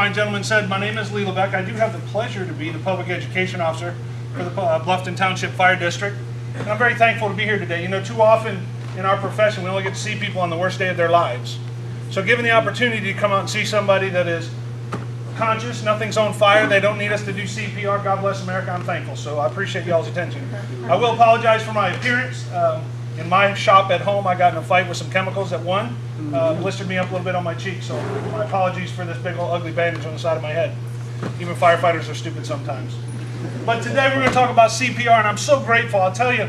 fine gentleman said, my name is Lee Levesque. I do have the pleasure to be the Public Education Officer for the Bluffton Township Fire District. And I'm very thankful to be here today. You know, too often in our profession, we only get to see people on the worst day of their lives. So given the opportunity to come out and see somebody that is conscious, nothing's on fire, they don't need us to do CPR, God bless America, I'm thankful. So I appreciate y'all's attention. I will apologize for my appearance. In my shop at home, I got in a fight with some chemicals that blistered me up a little bit on my cheek. So my apologies for this big old ugly bandage on the side of my head. Even firefighters are stupid sometimes. But today we're going to talk about CPR, and I'm so grateful. I'll tell you,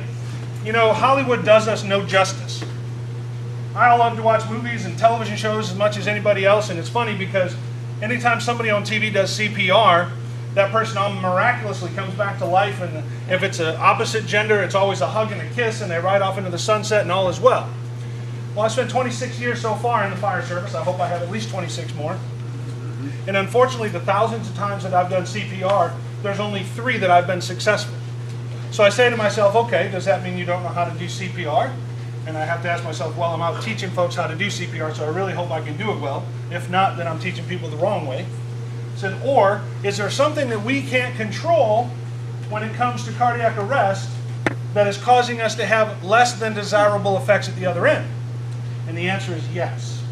you know, Hollywood does us no justice. I love to watch movies and television shows as much as anybody else, and it's funny because anytime somebody on TV does CPR, that person miraculously comes back to life, and if it's an opposite gender, it's always a hug and a kiss, and they ride off into the sunset and all is well. Well, I spent 26 years so far in the fire service. I hope I have at least 26 more. And unfortunately, the thousands of times that I've done CPR, there's only 3 that I've been successful. So I say to myself, okay, does that mean you don't know how to do CPR? And I have to ask myself, well, I'm out teaching folks how to do CPR, so I really hope I can do it well. If not, then I'm teaching people the wrong way. Said, or is there something that we can't control when it comes to cardiac arrest that is causing us to have less than desirable effects at the other end? And the answer is yes.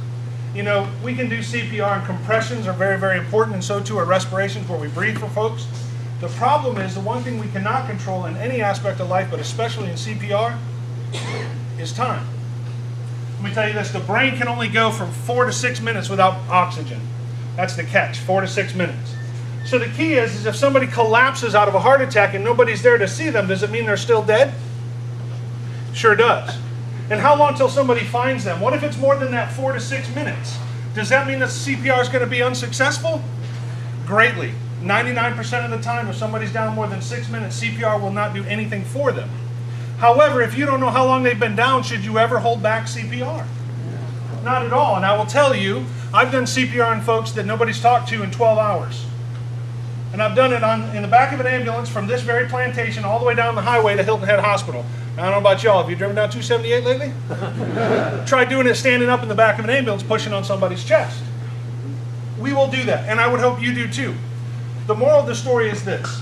You know, we can do CPR, and compressions are very, very important, and so too are respirations where we breathe for folks. The problem is the one thing we cannot control in any aspect of life, but especially in CPR, is time. Let me tell you this, the brain can only go from 4 to 6 minutes without oxygen. That's the catch, 4 to 6 minutes. So the key is if somebody collapses out of a heart attack and nobody's there to see them, does it mean they're still dead? Sure does. And how long till somebody finds them? What if it's more than that 4 to 6 minutes? Does that mean that CPR is going to be unsuccessful? Greatly. 99% of the time, if somebody's down more than 6 minutes, CPR will not do anything for them. However, if you don't know how long they've been down, should you ever hold back CPR? Not at all. And I will tell you, I've done CPR on folks that nobody's talked to in 12 hours. And I've done it in the back of an ambulance from this very plantation all the way down the highway to Hilton Head Hospital. Now, I don't know about y'all. Have you driven down 278 lately? Try doing it standing up in the back of an ambulance pushing on somebody's chest. We will do that, and I would hope you do too. The moral of the story is this.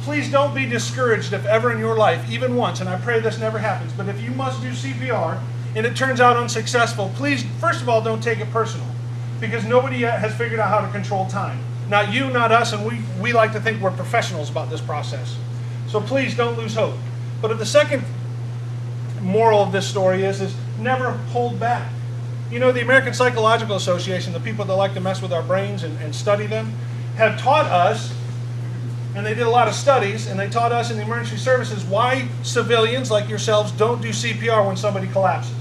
Please don't be discouraged if ever in your life, even once, and I pray this never happens, but if you must do CPR and it turns out unsuccessful, please, first of all, don't take it personal, because nobody yet has figured out how to control time. Not you, not us, and we like to think we're professionals about this process. So please don't lose hope. But the second moral of this story is never hold back. You know, the American Psychological Association, the people that like to mess with our brains and study them, have taught us, and they did a lot of studies, and they taught us in the emergency services why civilians like yourselves don't do CPR when somebody collapses.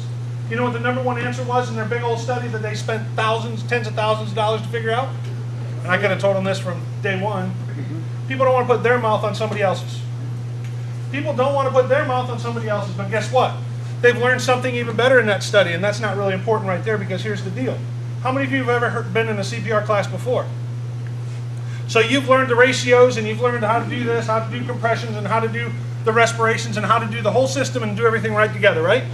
You know what the number 1 answer was in their big old study that they spent thousands, tens of thousands of dollars to figure out? And I could have told them this from day one. People don't want to put their mouth on somebody else's. People don't want to put their mouth on somebody else's, but guess what? They've learned something even better in that study, and that's not really important right there, because here's the deal. How many of you have ever been in a CPR class before? So you've learned the ratios, and you've learned how to do this, how to do compressions, and how to do the respirations, and how to do the whole system and do everything right together, right?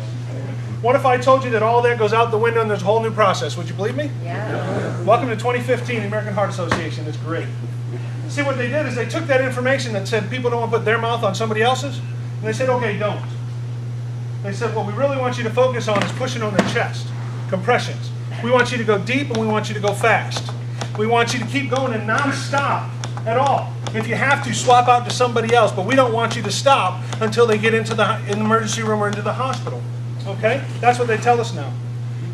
What if I told you that all that goes out the window and there's a whole new process? Would you believe me? Yeah. Welcome to 2015, the American Heart Association. It's great. See, what they did is they took that information that said people don't want to put their mouth on somebody else's, and they said, okay, don't. They said, what we really want you to focus on is pushing on the chest, compressions. We want you to go deep, and we want you to go fast. We want you to keep going and not stop at all. If you have to, swap out to somebody else, but we don't want you to stop until they get into the emergency room or into the hospital. Okay? That's what they tell us now.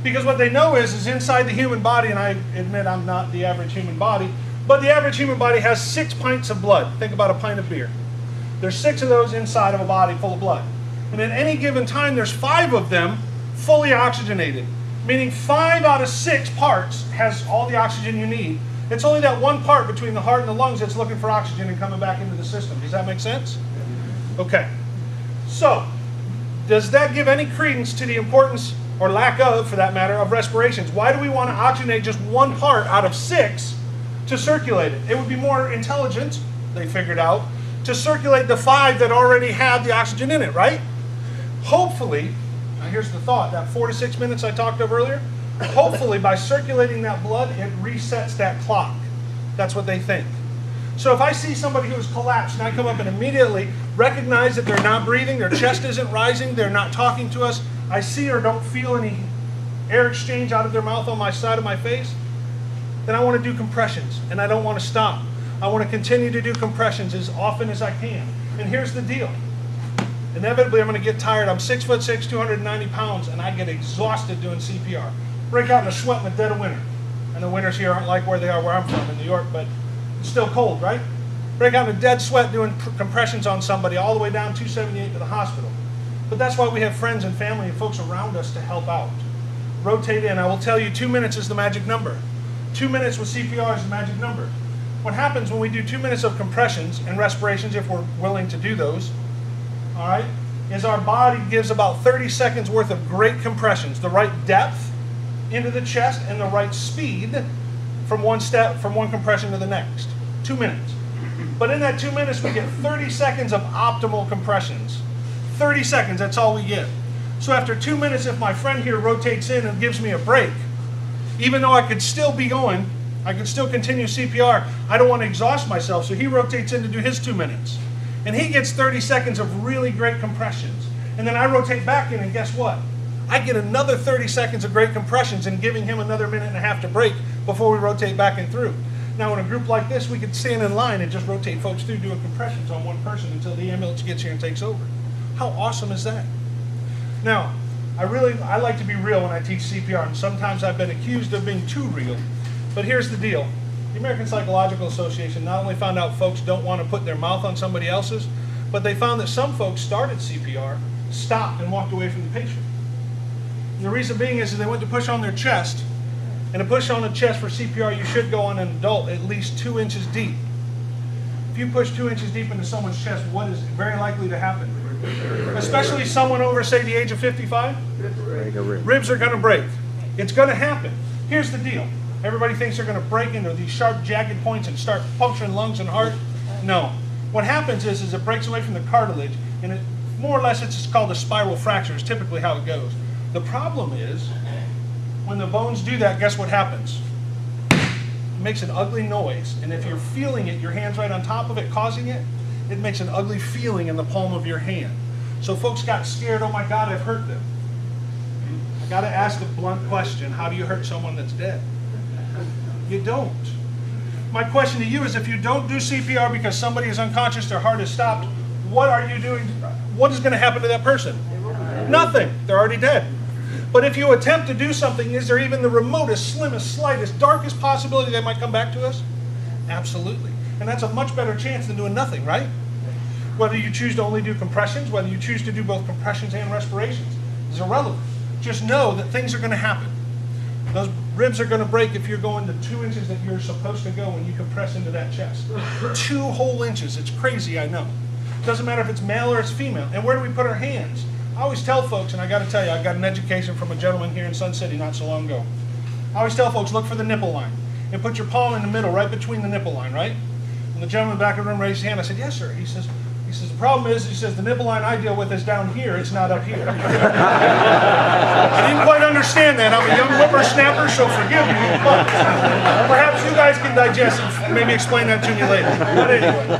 Because what they know is inside the human body, and I admit I'm not the average human body, but the average human body has 6 pints of blood. Think about a pint of beer. There's 6 of those inside of a body full of blood. And at any given time, there's 5 of them fully oxygenated. Meaning 5 out of 6 parts has all the oxygen you need. It's only that one part between the heart and the lungs that's looking for oxygen and coming back into the system. Does that make sense? Okay. So, does that give any credence to the importance, or lack of, for that matter, of respirations? Why do we want to oxygenate just one part out of 6 to circulate it? It would be more intelligent, they figured out, to circulate the 5 that already have the oxygen in it, right? Hopefully, now here's the thought, that 4 to 6 minutes I talked of earlier, hopefully by circulating that blood, it resets that clock. That's what they think. So if I see somebody who is collapsed and I come up and immediately recognize that they're not breathing, their chest isn't rising, they're not talking to us, I see or don't feel any air exchange out of their mouth on my side of my face, then I want to do compressions, and I don't want to stop. I want to continue to do compressions as often as I can. And here's the deal. Inevitably, I'm going to get tired. I'm 6'6", 290 pounds, and I get exhausted doing CPR. Break out in a sweat in the dead of winter. And the winters here aren't like where they are where I'm from in New York, but it's still cold, right? Break out in a dead sweat doing compressions on somebody all the way down 278 to the hospital. But that's why we have friends and family and folks around us to help out. Rotate in. I will tell you 2 minutes is the magic number. 2 minutes with CPR is the magic number. What happens when we do 2 minutes of compressions and respirations, if we're willing to do those, all right, is our body gives about 30 seconds worth of great compressions, the right depth into the chest and the right speed from one compression to the next. 2 minutes. But in that 2 minutes, we get 30 seconds of optimal compressions. 30 seconds, that's all we get. So after 2 minutes, if my friend here rotates in and gives me a break, even though I could still be going, I could still continue CPR, I don't want to exhaust myself, so he rotates in to do his 2 minutes. And he gets 30 seconds of really great compressions. And then I rotate back in, and guess what? I get another 30 seconds of great compressions and giving him another minute and a half to break before we rotate back in through. Now in a group like this, we could stand in line and just rotate folks through doing compressions on one person until the ambulance gets here and takes over. How awesome is that? Now, I like to be real when I teach CPR, and sometimes I've been accused of being too real. But here's the deal. The American Psychological Association not only found out folks don't want to put their mouth on somebody else's, but they found that some folks started CPR, stopped, and walked away from the patient. And the reason being is they went to push on their chest, and to push on the chest for CPR, you should go on an adult at least 2 inches deep. If you push 2 inches deep into someone's chest, what is very likely to happen? Especially someone over, say, the age of 55? Ribs are going to break. It's going to happen. Here's the deal. Everybody thinks they're going to break into these sharp, jagged points and start puncturing lungs and heart. No. What happens is it breaks away from the cartilage, and it more or less it's called a spiral fracture is typically how it goes. The problem is, when the bones do that, guess what happens? It makes an ugly noise, and if you're feeling it, your hand's right on top of it, causing it, it makes an ugly feeling in the palm of your hand. So folks got scared, oh my God, I've hurt them. I got to ask the blunt question, how do you hurt someone that's dead? You don't. My question to you is, if you don't do CPR because somebody is unconscious, their heart is stopped, what are you doing? What is going to happen to that person? Nothing. They're already dead. But if you attempt to do something, is there even the remotest, slimmest, slightest, darkest possibility they might come back to us? Absolutely. And that's a much better chance than doing nothing, right? Whether you choose to only do compressions, whether you choose to do both compressions and respirations, is irrelevant. Just know that things are going to happen. Those ribs are going to break if you're going to 2 inches that you're supposed to go when you compress into that chest. 2 whole inches. It's crazy, I know. Doesn't matter if it's male or it's female. And where do we put our hands? I always tell folks, and I got to tell you, I got an education from a gentleman here in Sun City not so long ago. I always tell folks, look for the nipple line. And put your palm in the middle, right between the nipple line, right? And the gentleman back in the room raised his hand. I said, yes, sir. He says, the problem is, he says, the nipple line I deal with is down here. It's not up here. I didn't quite understand that. I'm a young whippersnapper, so forgive me. But perhaps you guys can digest and maybe explain that to me later. But anyway,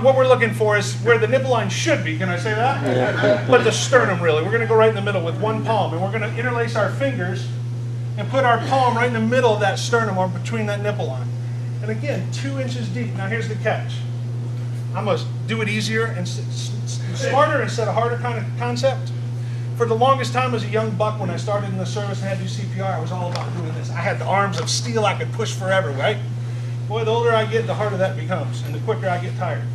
what we're looking for is where the nipple line should be. Can I say that? Yeah. But the sternum, really. We're going to go right in the middle with one palm, and we're going to interlace our fingers and put our palm right in the middle of that sternum or between that nipple line. And again, 2 inches deep. Now here's the catch. I'm going to do it easier and smarter instead of harder kind of concept. For the longest time as a young buck, when I started in the service and had to do CPR, I was all about doing this. I had the arms of steel I could push forever, right? Boy, the older I get, the harder that becomes, and the quicker I get tired.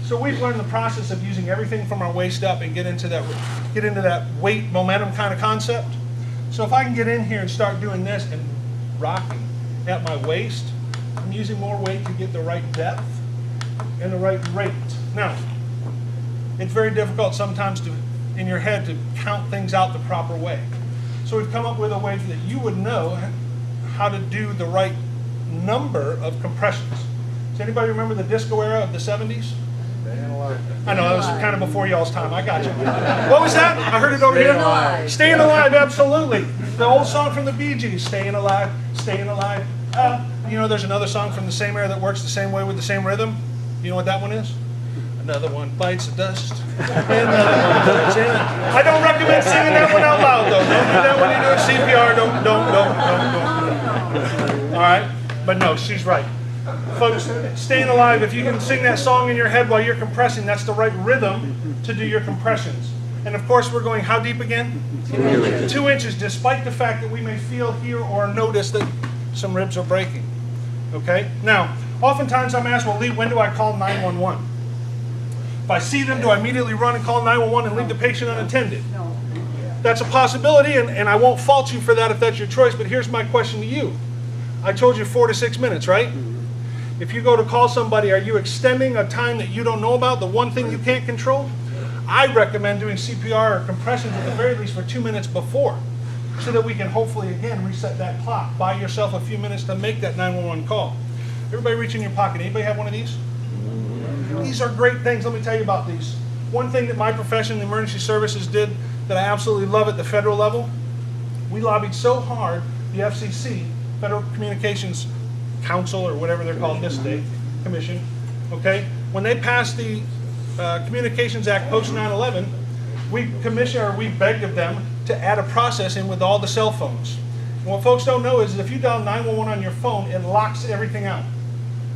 So we've learned the process of using everything from our waist up and get into that weight momentum kind of concept. So if I can get in here and start doing this and rocking at my waist, I'm using more weight to get the right depth and the right rate. Now, it's very difficult sometimes in your head to count things out the proper way. So we've come up with a way that you would know how to do the right number of compressions. Does anybody remember the disco era of the 70s? I know, that was kind of before y'all's time. I got you. What was that? I heard it over here. Staying Alive, absolutely. The old song from the Bee Gees, Staying Alive, Staying Alive. You know, there's another song from the same era that works the same way with the same rhythm. You know what that one is? Another one bites the dust. I don't recommend singing that one out loud, though. Don't do that when you're doing CPR. Don't. All right? But no, she's right. Folks, staying alive, if you can sing that song in your head while you're compressing, that's the right rhythm to do your compressions. And of course, we're going how deep again? 2 inches, despite the fact that we may feel, hear, or notice that some ribs are breaking. Okay? Now, oftentimes I'm asked, well, Lee, when do I call 911? If I see them, do I immediately run and call 911 and leave the patient unattended? No. That's a possibility, and I won't fault you for that if that's your choice, but here's my question to you. I told you 4 to 6 minutes, right? If you go to call somebody, are you extending a time that you don't know about, the one thing you can't control? I recommend doing CPR or compressions at the very least for 2 minutes before, so that we can hopefully, again, reset that clock. Buy yourself a few minutes to make that 911 call. Everybody reach in your pocket. Anybody have one of these? These are great things. Let me tell you about these. One thing that my profession, the emergency services, did that I absolutely love at the federal level, we lobbied so hard, the FCC, Federal Communications Council, or whatever they're called this day, Commission, okay? When they passed the Communications Act post 9/11, we begged of them to add a process in with all the cell phones. And what folks don't know is if you dial 911 on your phone, it locks everything out.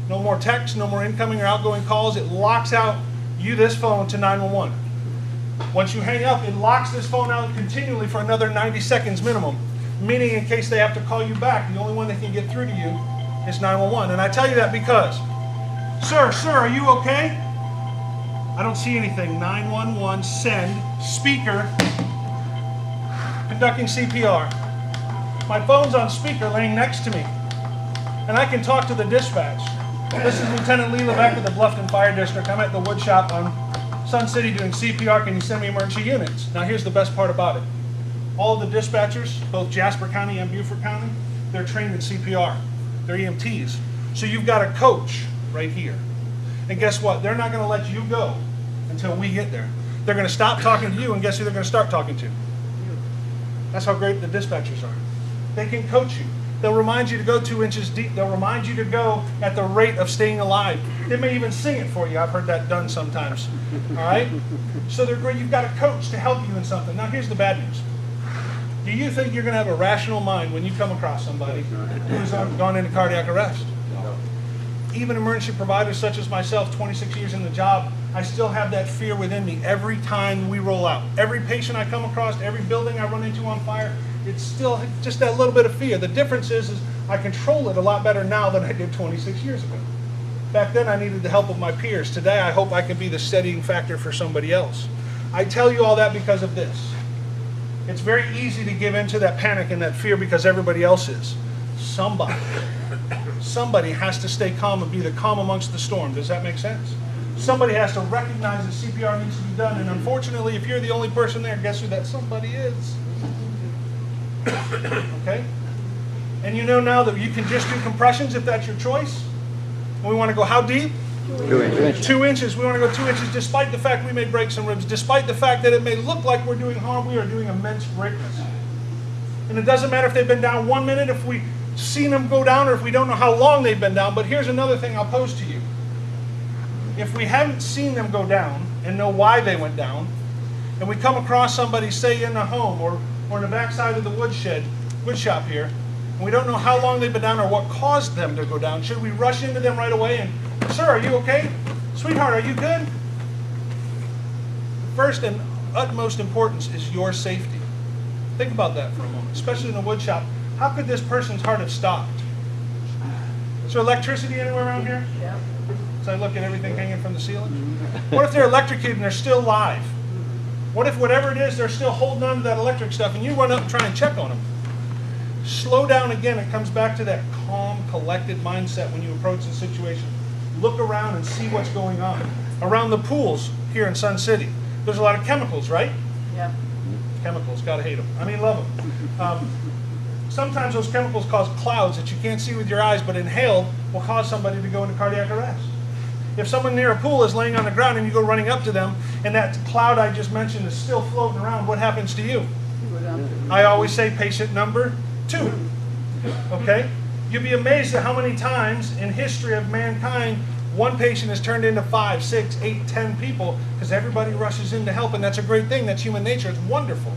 No more text, no more incoming or outgoing calls. It locks out this phone to 911. Once you hang up, it locks this phone out continually for another 90 seconds minimum, meaning in case they have to call you back, the only one that can get through to you is 911. And I tell you that because, sir, are you okay? I don't see anything. 911, send, speaker, conducting CPR. My phone's on speaker laying next to me, and I can talk to the dispatch. This is Lieutenant Lee Levesque of the Bluffton Fire District. I'm at the wood shop on Sun City doing CPR. Can you send me emergency units? Now here's the best part about it. All of the dispatchers, both Jasper County and Beaufort County, they're trained in CPR. They're EMTs. So you've got a coach right here. And guess what? They're not going to let you go until we get there. They're going to stop talking to you, and guess who they're going to start talking to? That's how great the dispatchers are. They can coach you. They'll remind you to go 2 inches deep. They'll remind you to go at the rate of staying alive. They may even sing it for you. I've heard that done sometimes. All right? So they're great. You've got a coach to help you in something. Now here's the bad news. Do you think you're going to have a rational mind when you come across somebody who's gone into cardiac arrest? Even emergency providers such as myself, 26 years in the job, I still have that fear within me every time we roll out. Every patient I come across, every building I run into on fire, it's still just that little bit of fear. The difference is I control it a lot better now than I did 26 years ago. Back then I needed the help of my peers. Today I hope I can be the steadying factor for somebody else. I tell you all that because of this. It's very easy to give into that panic and that fear because everybody else is. Somebody has to stay calm and be the calm amongst the storm. Does that make sense? Somebody has to recognize that CPR needs to be done, and unfortunately, if you're the only person there, guess who that somebody is? Okay? And you know now that you can just do compressions if that's your choice. And we want to go how deep? 2 inches. 2 inches. We want to go 2 inches despite the fact we may break some ribs, despite the fact that it may look like we're doing harm, we are doing immense greatness. And it doesn't matter if they've been down 1 minute, if we've seen them go down, or if we don't know how long they've been down. But here's another thing I'll pose to you. If we haven't seen them go down and know why they went down, and we come across somebody, say in a home or in the backside of the wood shop here, and we don't know how long they've been down or what caused them to go down, should we rush into them right away and, sir, are you okay? Sweetheart, are you good? First and utmost importance is your safety. Think about that for a moment, especially in a wood shop. How could this person's heart have stopped? Is there electricity anywhere around here? Yeah. So I look at everything hanging from the ceiling. What if they're electrocuted and they're still live? What if whatever it is, they're still holding on to that electric stuff and you run up and try and check on them? Slow down again. It comes back to that calm, collected mindset when you approach the situation. Look around and see what's going on. Around the pools here in Sun City, there's a lot of chemicals, right? Yeah. Chemicals, gotta hate them. I mean, love them. Sometimes those chemicals cause clouds that you can't see with your eyes, but inhaled will cause somebody to go into cardiac arrest. If someone near a pool is laying on the ground and you go running up to them and that cloud I just mentioned is still floating around, what happens to you? I always say patient number 2. Okay? You'd be amazed at how many times in history of mankind one patient has turned into 5, 6, 8, 10 people because everybody rushes in to help, and that's a great thing. That's human nature. It's wonderful.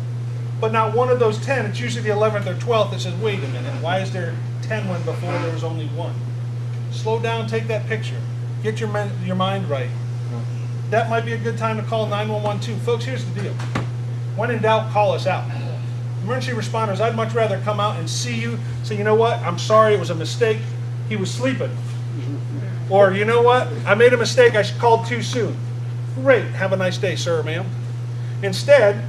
But not one of those 10, it's usually the 11th or 12th that says, wait a minute, why is there 10 when before there was only 1? Slow down, take that picture. Get your mind right. That might be a good time to call 911 too. Folks, here's the deal. When in doubt, call us out. Emergency responders, I'd much rather come out and see you, say, you know what, I'm sorry, it was a mistake. He was sleeping. Or, you know what, I made a mistake, I called too soon. Great, have a nice day, sir or ma'am. Instead,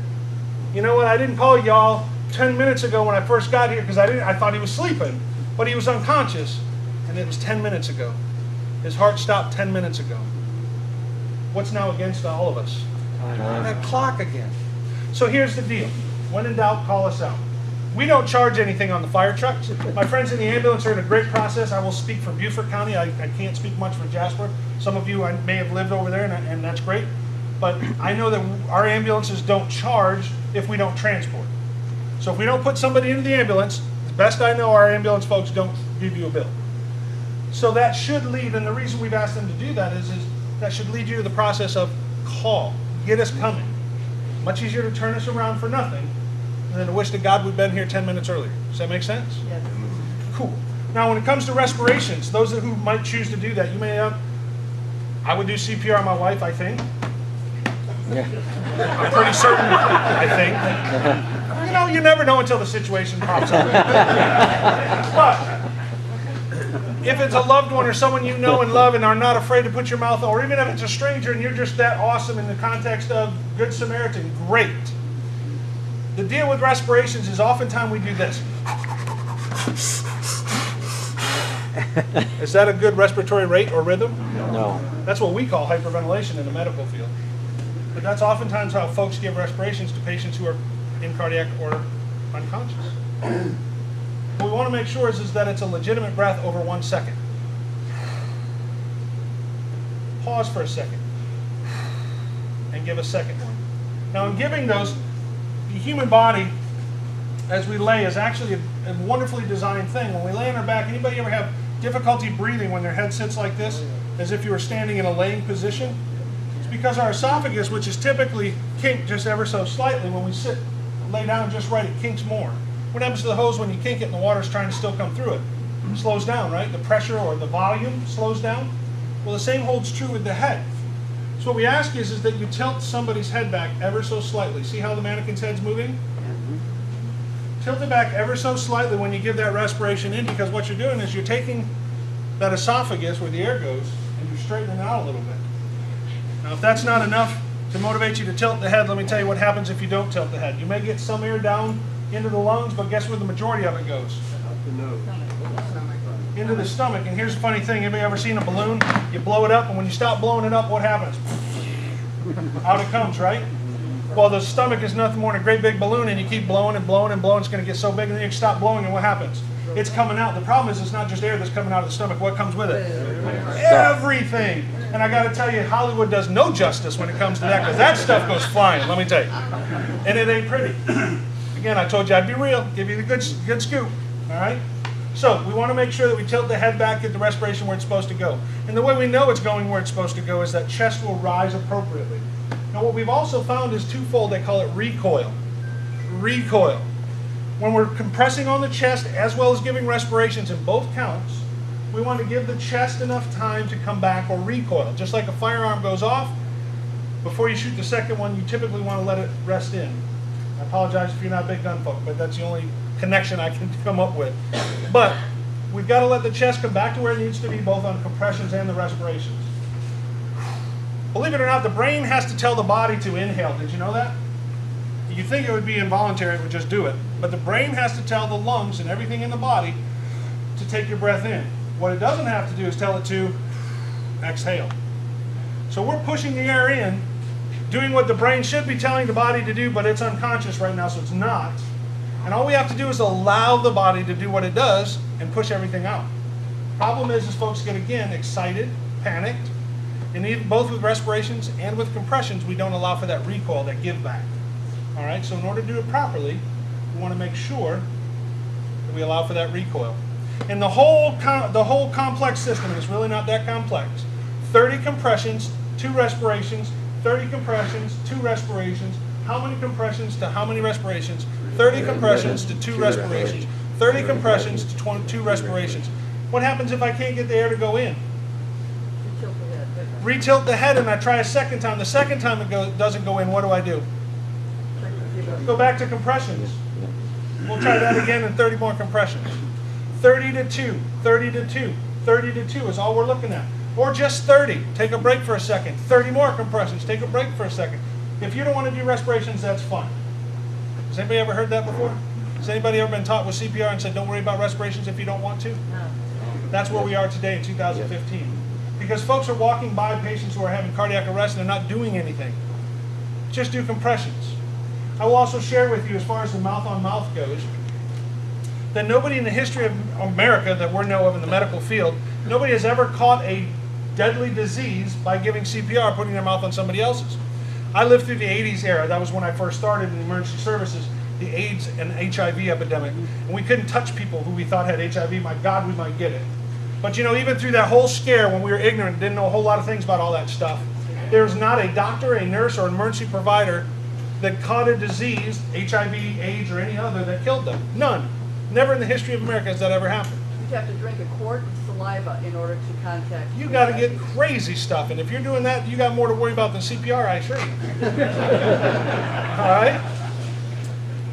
you know what, I didn't call y'all 10 minutes ago when I first got here because I thought he was sleeping, but he was unconscious, and it was 10 minutes ago. His heart stopped 10 minutes ago. What's now against all of us? That clock again. So here's the deal. When in doubt, call us out. We don't charge anything on the fire trucks. My friends in the ambulance are in a great process. I will speak for Beaufort County. I can't speak much for Jasper. Some of you may have lived over there, and that's great. But I know that our ambulances don't charge if we don't transport. So if we don't put somebody into the ambulance, the best I know, our ambulance folks don't give you a bill. So that should lead, and the reason we've asked them to do that is that should lead you to the process of call. Get us coming. Much easier to turn us around for nothing than to wish to God we'd been here 10 minutes earlier. Does that make sense? Yes. Cool. Now when it comes to respirations, those who might choose to do that, you may I would do CPR on my wife, I think. Yeah. I'm pretty certain, I think. You know, you never know until the situation pops up. But if it's a loved one or someone you know and love and are not afraid to put your mouth on, or even if it's a stranger and you're just that awesome in the context of Good Samaritan, great. The deal with respirations is oftentimes we do this. Is that a good respiratory rate or rhythm? No. That's what we call hyperventilation in the medical field. But that's oftentimes how folks give respirations to patients who are in cardiac or unconscious. What we want to make sure is that it's a legitimate breath over 1 second. Pause for a second and give a second one. Now in giving those, the human body, as we lay, is actually a wonderfully designed thing. When we lay on our back, anybody ever have difficulty breathing when their head sits like this, as if you were standing in a laying position? It's because our esophagus, which is typically kinked just ever so slightly, when we sit, lay down just right, it kinks more. What happens to the hose when you kink it and the water's trying to still come through it? It slows down, right? The pressure or the volume slows down. Well, the same holds true with the head. So what we ask is that you tilt somebody's head back ever so slightly. See how the mannequin's head's moving? Tilt it back ever so slightly when you give that respiration in, because what you're doing is you're taking that esophagus where the air goes and you're straightening it out a little bit. Now if that's not enough to motivate you to tilt the head, let me tell you what happens if you don't tilt the head. You may get some air down into the lungs, but guess where the majority of it goes? Up the nose. Into the stomach. And here's the funny thing, anybody ever seen a balloon? You blow it up, and when you stop blowing it up, what happens? Out it comes, right? Well, the stomach is nothing more than a great big balloon, and you keep blowing and blowing and blowing. It's going to get so big, and then you stop blowing, and what happens? It's coming out. The problem is it's not just air that's coming out of the stomach. What comes with it? Everything. And I got to tell you, Hollywood does no justice when it comes to that, because that stuff goes flying, let me tell you. And it ain't pretty. Again, I told you I'd be real, give you the good scoop, all right? So we want to make sure that we tilt the head back, get the respiration where it's supposed to go. And the way we know it's going where it's supposed to go is that chest will rise appropriately. Now what we've also found is twofold. They call it recoil. Recoil. When we're compressing on the chest as well as giving respirations in both counts, we want to give the chest enough time to come back or recoil. Just like a firearm goes off, before you shoot the second one, you typically want to let it rest in. I apologize if you're not a big gun folk, but that's the only connection I can come up with. But we've got to let the chest come back to where it needs to be, both on compressions and the respirations. Believe it or not, the brain has to tell the body to inhale. Did you know that? You'd think it would be involuntary, it would just do it. But the brain has to tell the lungs and everything in the body to take your breath in. What it doesn't have to do is tell it to exhale. So we're pushing the air in, doing what the brain should be telling the body to do, but it's unconscious right now, so it's not. And all we have to do is allow the body to do what it does and push everything out. Problem is folks get, again, excited, panicked, and even both with respirations and with compressions, we don't allow for that recoil, that give back. All right, so in order to do it properly, we want to make sure that we allow for that recoil. And the whole complex system is really not that complex. 30 compressions, 2 respirations, 30 compressions, 2 respirations. How many compressions to how many respirations? 30 compressions to 2 respirations. 30 compressions to 2 respirations. What happens if I can't get the air to go in? Retilt the head and I try a second time. The second time it doesn't go in, what do? Go back to compressions. We'll try that again and 30 more compressions. 30 to 2, 30 to 2, 30 to 2 is all we're looking at. Or just 30. Take a break for a second. 30 more compressions. Take a break for a second. If you don't want to do respirations, that's fine. Has anybody ever heard that before? Has anybody ever been taught with CPR and said, don't worry about respirations if you don't want to? No. That's where we are today in 2015. Because folks are walking by patients who are having cardiac arrest and they're not doing anything. Just do compressions. I will also share with you, as far as the mouth-on-mouth goes, that nobody in the history of America that we know of in the medical field, nobody has ever caught a deadly disease by giving CPR, putting their mouth on somebody else's. I lived through the 80s era. That was when I first started in emergency services, the AIDS and HIV epidemic. And we couldn't touch people who we thought had HIV. My God, we might get it. But you know, even through that whole scare, when we were ignorant, didn't know a whole lot of things about all that stuff, there's not a doctor, a nurse, or an emergency provider that caught a disease, HIV, AIDS, or any other, that killed them. None. Never in the history of America has that ever happened. You'd have to drink a quart of saliva in order to contact. You got to get crazy stuff, and if you're doing that, you got more to worry about than CPR, I assure you. All right?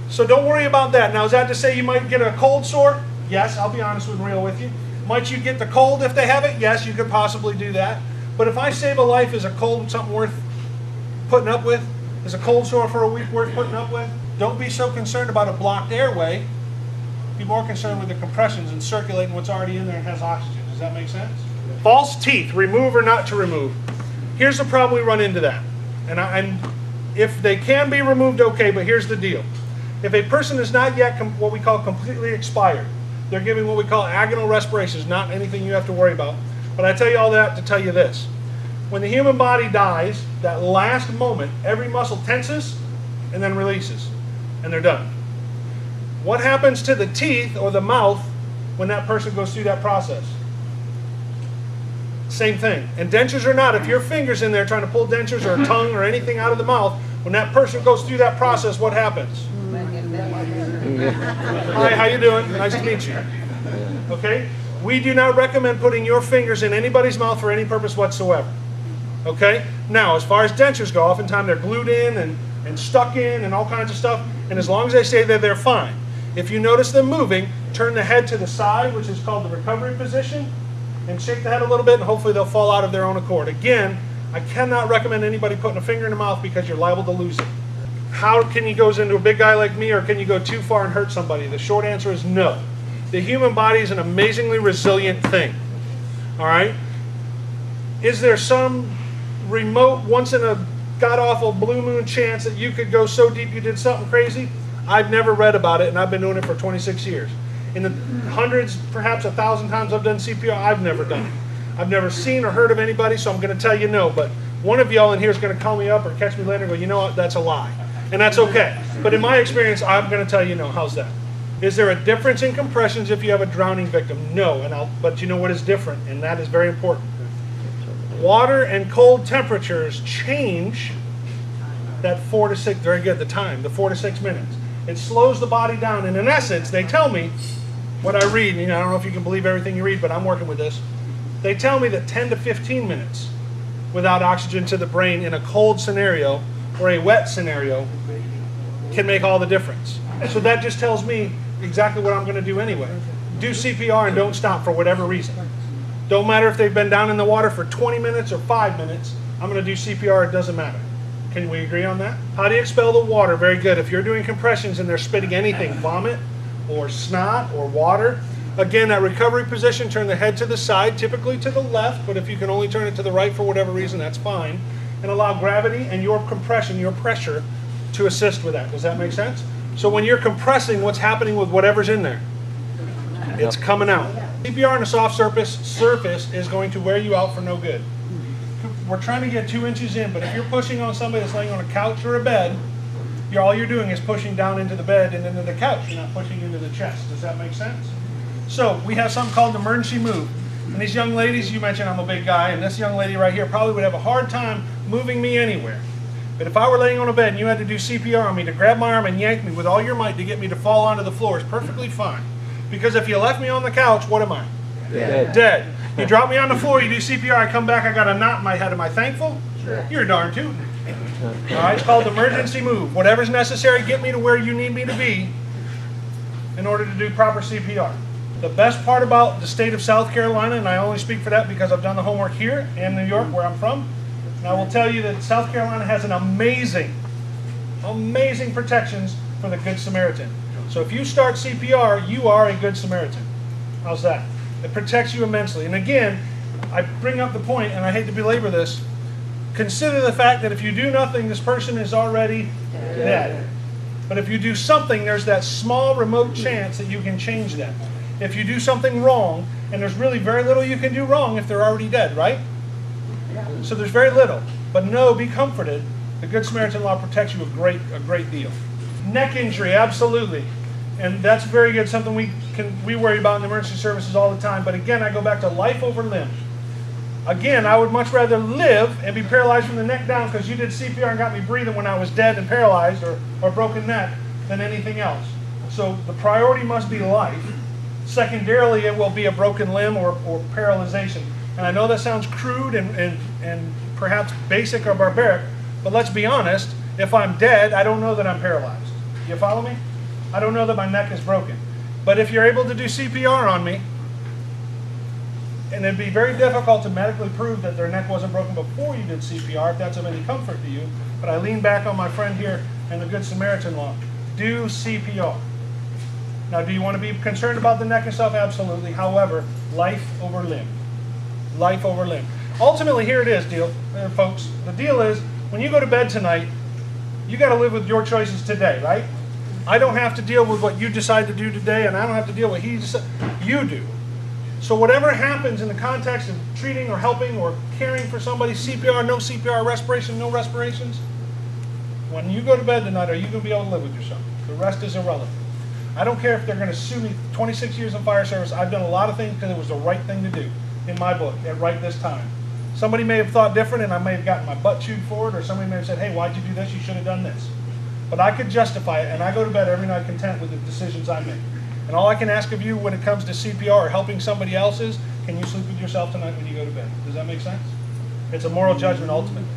So don't worry about that. Now, is that to say you might get a cold sore? Yes, I'll be honest and real with you. Might you get the cold if they have it? Yes, you could possibly do that. But if I save a life, is a cold something worth putting up with? Is a cold sore for a week worth putting up with? Don't be so concerned about a blocked airway. Be more concerned with the compressions and circulating what's already in there and has oxygen. Does that make sense? False teeth, remove or not to remove. Here's the problem we run into that. And if they can be removed, okay, but here's the deal. If a person is not yet what we call completely expired, they're giving what we call agonal respirations, not anything you have to worry about. But I tell you all that to tell you this. When the human body dies, that last moment, every muscle tenses and then releases, and they're done. What happens to the teeth or the mouth when that person goes through that process? Same thing. And dentures or not, if your finger's in there trying to pull dentures or a tongue or anything out of the mouth, when that person goes through that process, what happens? Hi, how you doing? Nice to meet you. Okay? We do not recommend putting your fingers in anybody's mouth for any purpose whatsoever. Okay? Now, as far as dentures go, oftentimes they're glued in and stuck in and all kinds of stuff. And as long as they stay there, they're fine. If you notice them moving, turn the head to the side, which is called the recovery position, and shake the head a little bit, and hopefully they'll fall out of their own accord. Again, I cannot recommend anybody putting a finger in the mouth because you're liable to lose it. How can you go into a big guy like me, or can you go too far and hurt somebody? The short answer is no. The human body is an amazingly resilient thing. All right? Is there some remote, once in a god-awful blue moon chance that you could go so deep you did something crazy? I've never read about it, and I've been doing it for 26 years. In the hundreds, perhaps 1,000 times I've done CPR, I've never done it. I've never seen or heard of anybody, so I'm going to tell you no. But one of y'all in here is going to call me up or catch me later and go, you know what, that's a lie. And that's okay. But in my experience, I'm going to tell you no. How's that? Is there a difference in compressions if you have a drowning victim? No. But you know what is different, and that is very important. Water and cold temperatures change that 4 to 6, very good, the time, the 4 to 6 minutes. It slows the body down, and in essence, they tell me, what I read, and I don't know if you can believe everything you read, but I'm working with this. They tell me that 10 to 15 minutes without oxygen to the brain in a cold scenario or a wet scenario can make all the difference. So that just tells me exactly what I'm going to do anyway. Do CPR and don't stop for whatever reason. Don't matter if they've been down in the water for 20 minutes or 5 minutes. I'm going to do CPR, it doesn't matter. Can we agree on that? How do you expel the water? Very good. If you're doing compressions and they're spitting anything, vomit or snot or water, again, that recovery position, turn the head to the side, typically to the left, but if you can only turn it to the right for whatever reason, that's fine. And allow gravity and your compression, your pressure, to assist with that. Does that make sense? So when you're compressing, what's happening with whatever's in there? It's coming out. CPR on a soft surface is going to wear you out for no good. We're trying to get 2 inches in, but if you're pushing on somebody that's laying on a couch or a bed, all you're doing is pushing down into the bed and into the couch. You're not pushing into the chest. Does that make sense? So we have something called an emergency move. And these young ladies, you mentioned I'm a big guy, and this young lady right here probably would have a hard time moving me anywhere. But if I were laying on a bed and you had to do CPR on me, to grab my arm and yank me with all your might to get me to fall onto the floor is perfectly fine. Because if you left me on the couch, what am I? Dead. Dead. You drop me on the floor, you do CPR, I come back, I got a knot in my head. Am I thankful? Sure. You're darn tootin'. All right, it's called emergency move. Whatever's necessary, get me to where you need me to be in order to do proper CPR. The best part about the state of South Carolina, and I only speak for that because I've done the homework here in New York, where I'm from, and I will tell you that South Carolina has an amazing protections for the Good Samaritan. So if you start CPR, you are a Good Samaritan. How's that? It protects you immensely. And again, I bring up the point, and I hate to belabor this, consider the fact that if you do nothing, this person is already dead. But if you do something, there's that small remote chance that you can change that. If you do something wrong, and there's really very little you can do wrong if they're already dead, right? So there's very little. But no, be comforted. The Good Samaritan law protects you a great deal. Neck injury, absolutely. And that's very good, something we worry about in emergency services all the time. But again, I go back to life over limb. Again, I would much rather live and be paralyzed from the neck down because you did CPR and got me breathing when I was dead and paralyzed or broken neck than anything else. So the priority must be life. Secondarily, it will be a broken limb or paralyzation. And I know that sounds crude and perhaps basic or barbaric, but let's be honest, if I'm dead, I don't know that I'm paralyzed. You follow me? I don't know that my neck is broken. But if you're able to do CPR on me, and it'd be very difficult to medically prove that their neck wasn't broken before you did CPR, if that's of any comfort to you, but I lean back on my friend here and the Good Samaritan law. Do CPR. Now, do you want to be concerned about the neck and stuff? Absolutely. However, life over limb. Life over limb. Ultimately, here it is, folks. The deal is, when you go to bed tonight, you got to live with your choices today, right? I don't have to deal with what you decide to do today, and I don't have to deal with you do. So whatever happens in the context of treating or helping or caring for somebody, CPR, no CPR, respiration, no respirations, when you go to bed tonight, are you going to be able to live with yourself? The rest is irrelevant. I don't care if they're going to sue me. 26 years in fire service, I've done a lot of things because it was the right thing to do in my book at right this time. Somebody may have thought different and I may have gotten my butt chewed for it, or somebody may have said, hey, why'd you do this? You should have done this. But I could justify it, and I go to bed every night content with the decisions I make. And all I can ask of you when it comes to CPR or helping somebody else is, can you sleep with yourself tonight when you go to bed? Does that make sense? It's a moral judgment ultimately.